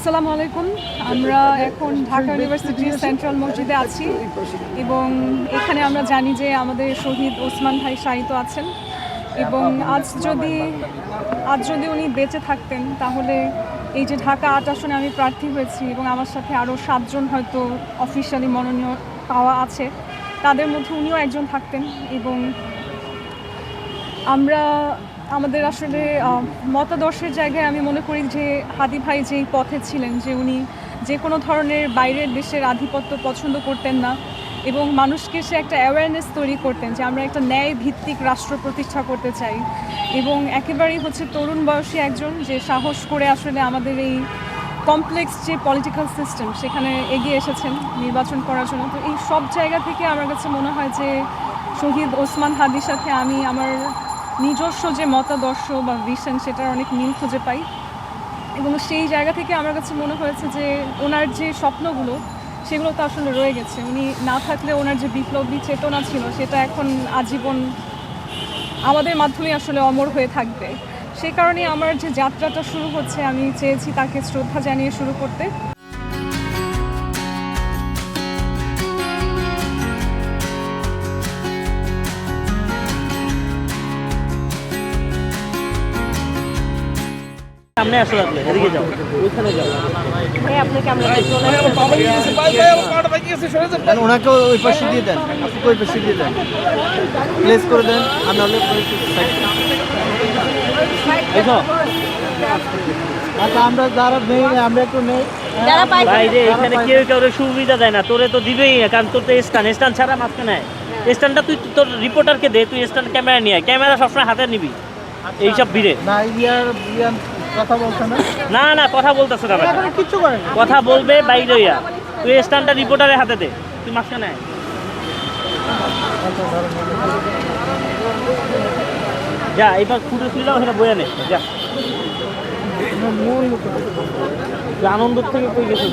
আসসালামু আলাইকুম। আমরা এখন ঢাকা ইউনিভার্সিটির সেন্ট্রাল মসজিদে আছি এবং এখানে আমরা জানি যে আমাদের শহীদ ওসমান ভাই শায়িত আছেন এবং আজ যদি উনি বেঁচে থাকতেন তাহলে এই যে ঢাকা ৮ আসনে আমি প্রার্থী হয়েছি এবং আমার সাথে আরও ৭ জন হয়তো অফিশিয়ালি মনোনয়ন পাওয়া আছে, তাদের মধ্যে উনিও একজন থাকতেন। এবং আমরা আমাদের আসলে মতাদর্শের জায়গায় আমি মনে করি যে হাদি ভাই যেই পথে ছিলেন, যে উনি যে কোনো ধরনের বাইরের দেশের আধিপত্য পছন্দ করতেন না এবং মানুষকে সে একটা অ্যাওয়ারনেস তৈরি করতেন যে আমরা একটা ন্যায় ভিত্তিক রাষ্ট্র প্রতিষ্ঠা করতে চাই। এবং একেবারেই তরুণ বয়সী একজন যে সাহস করে আসলে আমাদের এই কমপ্লেক্স যে পলিটিক্যাল সিস্টেম সেখানে এগিয়ে এসেছেন নির্বাচন করার জন্য। তো এই সব জায়গা থেকে আমার কাছে মনে হয় যে শহীদ ওসমান হাদির সাথে আমি আমার নিজস্ব যে মতাদর্শ বা ভিশন সেটার অনেক মিল খুঁজে পাই এবং সেই জায়গা থেকে আমার কাছে মনে হয়েছে যে ওনার যে স্বপ্নগুলো সেগুলো তো আসলে রয়ে গেছে। উনি না থাকলে ওনার যে বিপ্লবী চেতনা ছিল সেটা এখন আজীবন আমাদের মাধ্যমে আসলে অমর হয়ে থাকবে। সেই কারণেই আমার যে যাত্রাটা শুরু হচ্ছে, আমি চেয়েছি তাকে শ্রদ্ধা জানিয়ে শুরু করতে। সামনে আসো, আপনি এদিকে যাও, ওইখানে যাও। ওনাকে ওই পাশে দিয়ে দেন, আপনি ওই পাশে দিয়ে দেন, প্লেস করে দেন। আমি হলে আচ্ছা, আমরা যারা নেই আমরা একটু নেই। ভাই যে এখানে কেউ কাউরে সুবিধা দেয় না, তোরে তো দিবেই না, কারণ তোর তো স্ট্যান্ড ছাড়া মাঝখানে স্ট্যান্ডটা তুই তোর রিপোর্টারকে দে, তুই স্ট্যান্ড ক্যামেরা নিয়ে ক্যামেরা সবসময় হাতে নিবি এইসব ভিড়ে। না কথা বলছে না, না না কথা বলতেছে না, কিচ্ছু করেন কথা বলবে বাইরে হইয়া, তুই স্ট্যান্ডটা রিপোর্টারের হাতে দে, তুই মাঝখানে আয়। যা এবার ফুটে ফিরলাম, সেটা বয়ে নে যা। আনন্দ থেকে কই গেছে